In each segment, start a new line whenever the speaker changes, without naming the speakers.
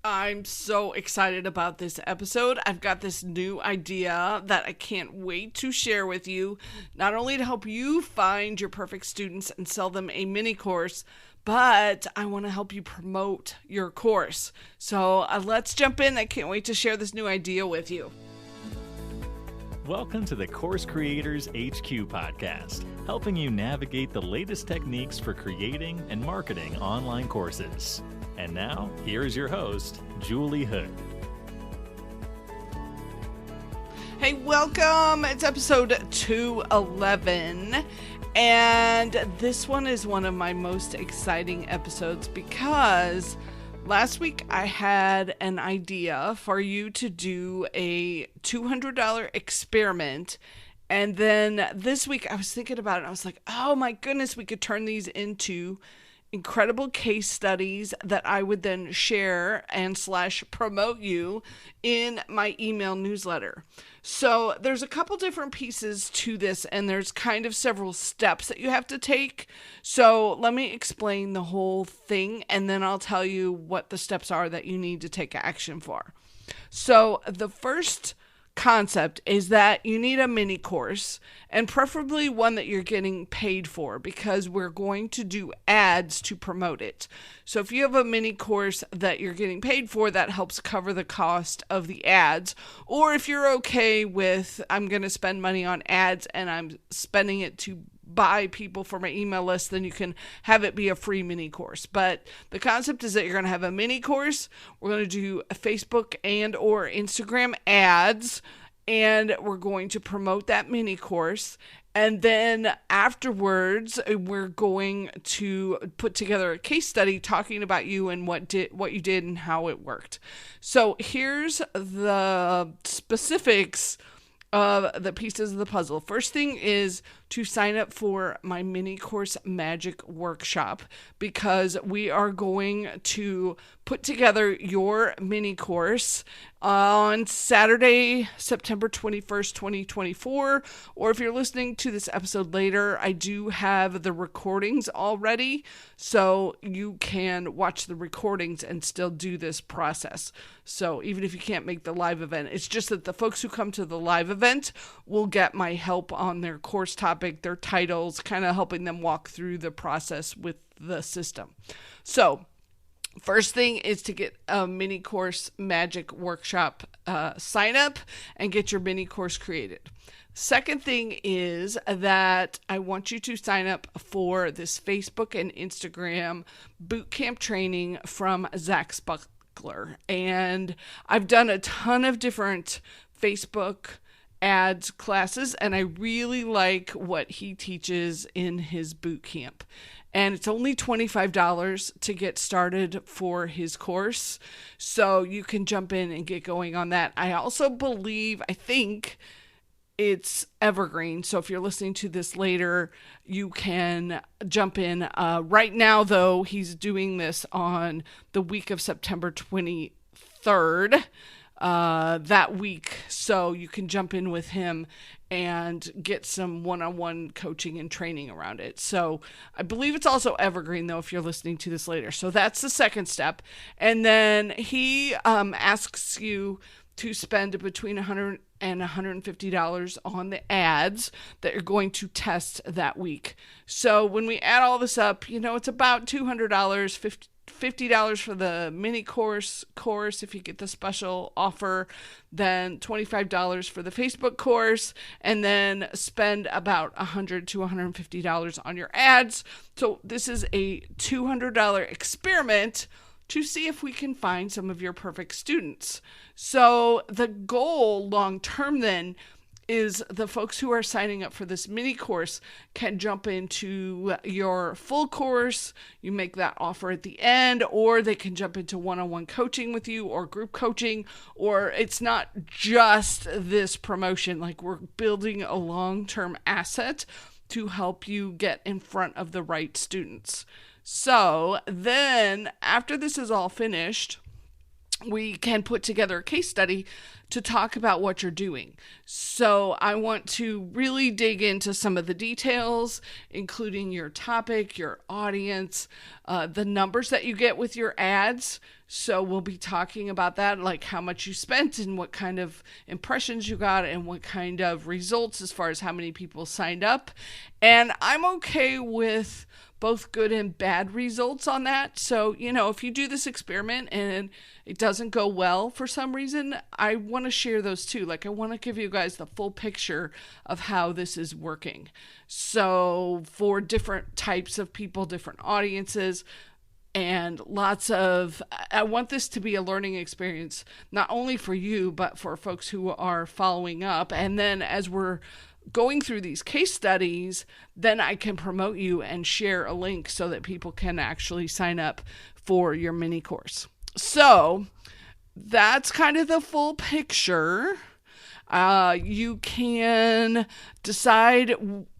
I'm so excited about this episode. I've got this new idea that I can't wait to share with you, not only to help you find your perfect students and sell them a mini course, but I want to help you promote your course. So let's jump in. I can't wait to share this new idea with you.
Welcome to the Course Creators HQ podcast, helping you navigate the latest techniques for creating and marketing online courses. And now, here's your host, Julie Hood.
Hey, welcome. It's episode 211. And this one is one of my most exciting episodes because last week I had an idea for you to do a $200 experiment. And then this week I was thinking about it and I was like, oh my goodness, we could turn these into incredible case studies that I would then share and / promote you in my email newsletter. So there's a couple different pieces to this and there's kind of several steps that you have to take. So let me explain the whole thing and then I'll tell you what the steps are that you need to take action for. So the first concept is that you need a mini course and preferably one that you're getting paid for because we're going to do ads to promote it. So if you have a mini course that you're getting paid for, that helps cover the cost of the ads. Or if you're okay with, I'm going to spend money on ads and I'm spending it to buy people for my email list, then you can have it be a free mini course. But the concept is that you're going to have a mini course. We're going to do a Facebook and or Instagram ads, and we're going to promote that mini course. And then afterwards, we're going to put together a case study talking about you and what you did and how it worked. So here's the specifics of the pieces of the puzzle. First thing is to sign up for my mini course magic workshop because we are going to put together your mini course on Saturday, September 21st, 2024. Or if you're listening to this episode later, I do have the recordings already, so you can watch the recordings and still do this process. So even if you can't make the live event, it's just that the folks who come to the live event will get my help on their course topic, their titles, kind of helping them walk through the process with the system. So first thing is to get a mini course magic workshop sign up and get your mini course created. Second thing is that I want you to sign up for this Facebook and Instagram bootcamp training from Zach Spuckler. And I've done a ton of different Facebook ads classes, and I really like what he teaches in his boot camp. And it's only $25 to get started for his course, so you can jump in and get going on that. I also I think it's evergreen, so if you're listening to this later, you can jump in. Right now, though, he's doing this on the week of September 23rd. That week, so you can jump in with him and get some one-on-one coaching and training around it. So I believe it's also evergreen, though, if you're listening to this later. So that's the second step. And then he asks you to spend between $100 and $150 on the ads that you're going to test that week. So when we add all this up, it's about $200, $50 for the mini course if you get the special offer, then $25 for the Facebook course, and then spend about $100 to $150 on your ads. So this is a $200 experiment to see if we can find some of your perfect students. So the goal long term then is the folks who are signing up for this mini course can jump into your full course. You make that offer at the end, or they can jump into one-on-one coaching with you or group coaching, or it's not just this promotion. Like, we're building a long-term asset to help you get in front of the right students. So then after this is all finished, we can put together a case study to talk about what you're doing. So I want to really dig into some of the details, including your topic, your audience, the numbers that you get with your ads. So we'll be talking about that, like how much you spent and what kind of impressions you got and what kind of results as far as how many people signed up. And I'm okay with both good and bad results on that. So, if you do this experiment and it doesn't go well for some reason, I want to share those too. Like, I want to give you guys the full picture of how this is working. So for different types of people, different audiences, and I want this to be a learning experience, not only for you, but for folks who are following up. And then as we're going through these case studies, then I can promote you and share a link so that people can actually sign up for your mini course. So that's kind of the full picture. You can decide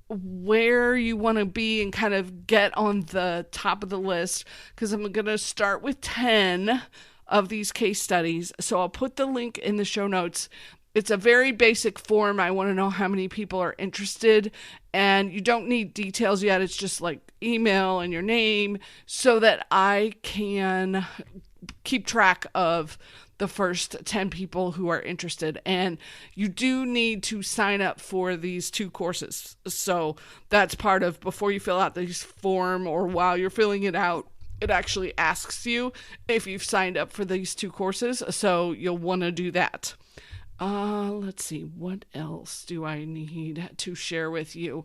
where you want to be and kind of get on the top of the list, because I'm going to start with 10 of these case studies. So I'll put the link in the show notes. It's a very basic form. I want to know how many people are interested, and you don't need details yet. It's just like email and your name so that I can keep track of the first 10 people who are interested. And you do need to sign up for these 2 courses. So that's part of, before you fill out this form or while you're filling it out, it actually asks you if you've signed up for these 2 courses. So you'll want to do that. Let's see, what else do I need to share with you?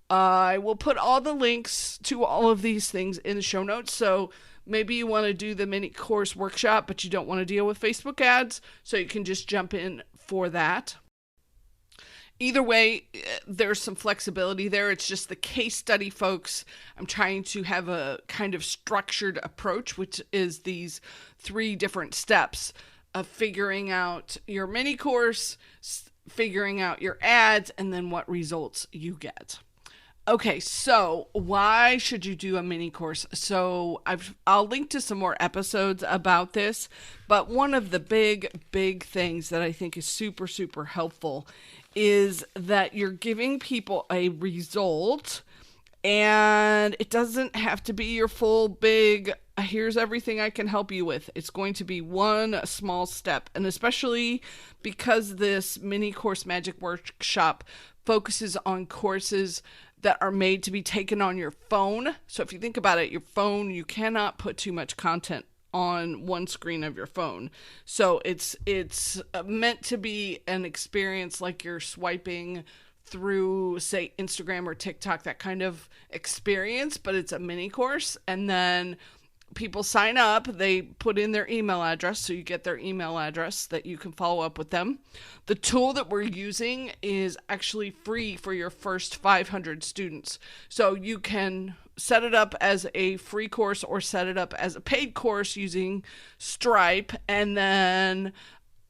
I will put all the links to all of these things in the show notes. So maybe you want to do the mini course workshop, but you don't want to deal with Facebook ads, so you can just jump in for that. Either way, there's some flexibility there. It's just the case study, folks. I'm trying to have a kind of structured approach, which is these 3 different steps of figuring out your mini course, figuring out your ads, and then what results you get. Okay, so why should you do a mini course? So I'll link to some more episodes about this, but one of the big things that I think is super, super helpful is that you're giving people a result, and it doesn't have to be your full big, here's everything I can help you with. It's going to be one small step. And especially because this mini course magic workshop focuses on courses that are made to be taken on your phone. So if you think about it, your phone, you cannot put too much content on one screen of your phone. So it's meant to be an experience like you're swiping through, say, Instagram or TikTok, that kind of experience, but it's a mini course. And then people sign up, they put in their email address, so you get their email address that you can follow up with them. The tool that we're using is actually free for your first 500 students. So you can set it up as a free course or set it up as a paid course using Stripe, and then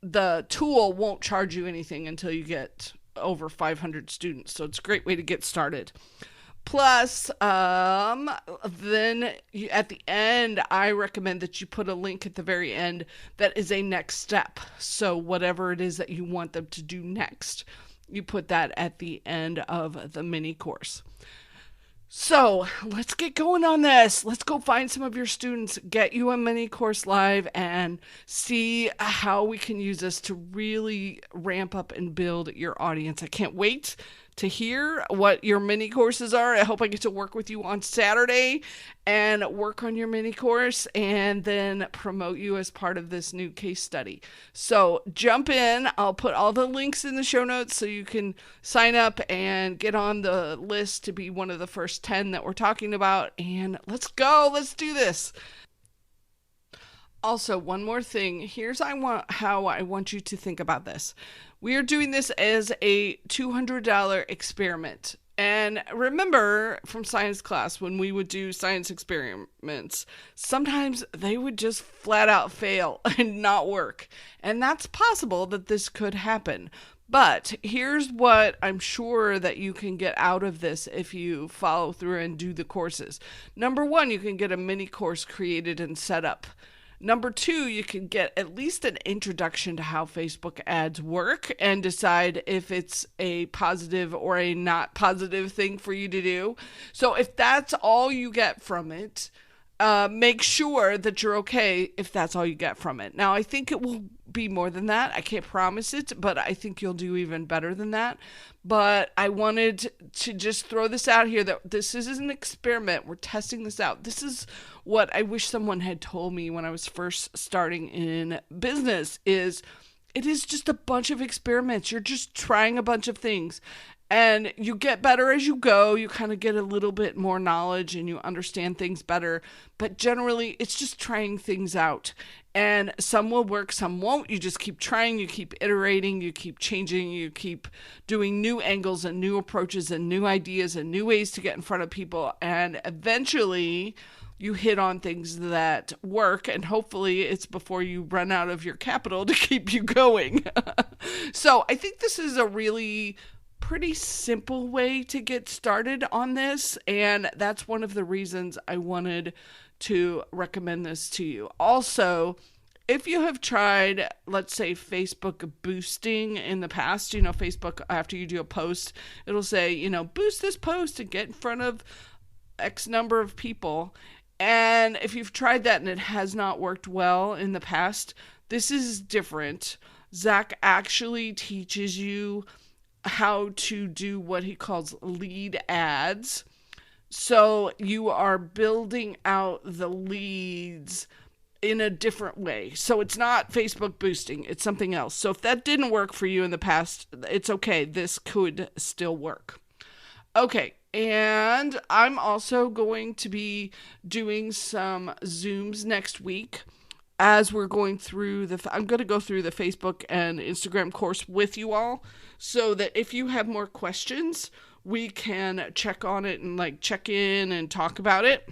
the tool won't charge you anything until you get over 500 students. So it's a great way to get started. Plus, then at the end, I recommend that you put a link at the very end that is a next step. So whatever it is that you want them to do next, you put that at the end of the mini course. So let's get going on this. Let's go find some of your students, get you a mini course live, and see how we can use this to really ramp up and build your audience. I can't wait to hear what your mini courses are. I hope I get to work with you on Saturday and work on your mini course and then promote you as part of this new case study. So jump in. I'll put all the links in the show notes so you can sign up and get on the list to be one of the first 10 that we're talking about. And let's go. Let's do this. Also, one more thing. Here's how I want you to think about this. We are doing this as a $200 experiment. And remember from science class, when we would do science experiments, sometimes they would just flat out fail and not work. And that's possible that this could happen. But here's what I'm sure that you can get out of this if you follow through and do the courses. Number one, you can get a mini course created and set up. Number 2, you can get at least an introduction to how Facebook ads work and decide if it's a positive or a not positive thing for you to do. So if that's all you get from it, make sure that you're okay if that's all you get from it. Now, I think it will be more than that. I can't promise it, but I think you'll do even better than that. But I wanted to just throw this out here that this is an experiment. We're testing this out. This is what I wish someone had told me when I was first starting in business is it is just a bunch of experiments. You're just trying a bunch of things. And you get better as you go. You kind of get a little bit more knowledge and you understand things better. But generally, it's just trying things out. And some will work, some won't. You just keep trying, you keep iterating, you keep changing, you keep doing new angles and new approaches and new ideas and new ways to get in front of people. And eventually, you hit on things that work, and hopefully it's before you run out of your capital to keep you going. So I think this is a really pretty simple way to get started on this, and that's one of the reasons I wanted to recommend this to you. Also, if you have tried, let's say, Facebook boosting in the past, Facebook, after you do a post, it'll say, boost this post and get in front of X number of people. And if you've tried that and it has not worked well in the past, this is different. Zach actually teaches you how to do what he calls lead ads. So you are building out the leads in a different way. So it's not Facebook boosting, it's something else. So if that didn't work for you in the past, it's okay. This could still work. Okay. And I'm also going to be doing some Zooms next week as we're going through I'm going to go through the Facebook and Instagram course with you all so that if you have more questions, we can check on it and check in and talk about it.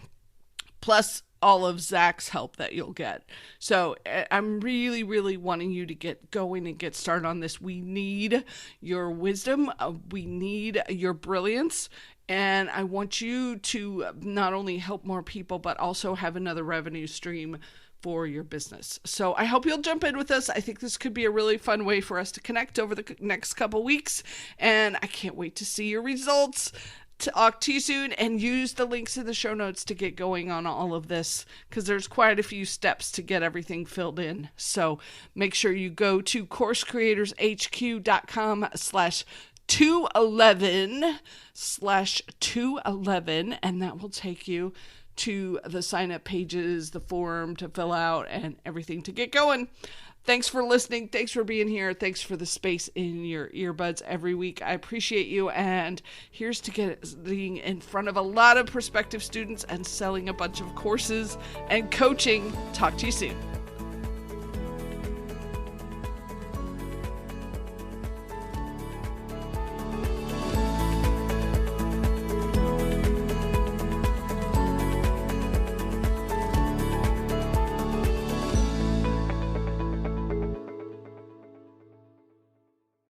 Plus all of Zach's help that you'll get. So I'm really, really wanting you to get going and get started on this. We need your wisdom. We need your brilliance. And I want you to not only help more people, but also have another revenue stream for your business. So I hope you'll jump in with us. I think this could be a really fun way for us to connect over the next couple weeks. And I can't wait to see your results. Talk to you soon, and use the links in the show notes to get going on all of this, because there's quite a few steps to get everything filled in. So make sure you go to coursecreatorshq.com/211/211, and that will take you to the sign up pages, the form to fill out, and everything to get going. Thanks for listening. Thanks for being here. Thanks for the space in your earbuds every week. I appreciate you. And here's to getting in front of a lot of prospective students and selling a bunch of courses and coaching. Talk to you soon.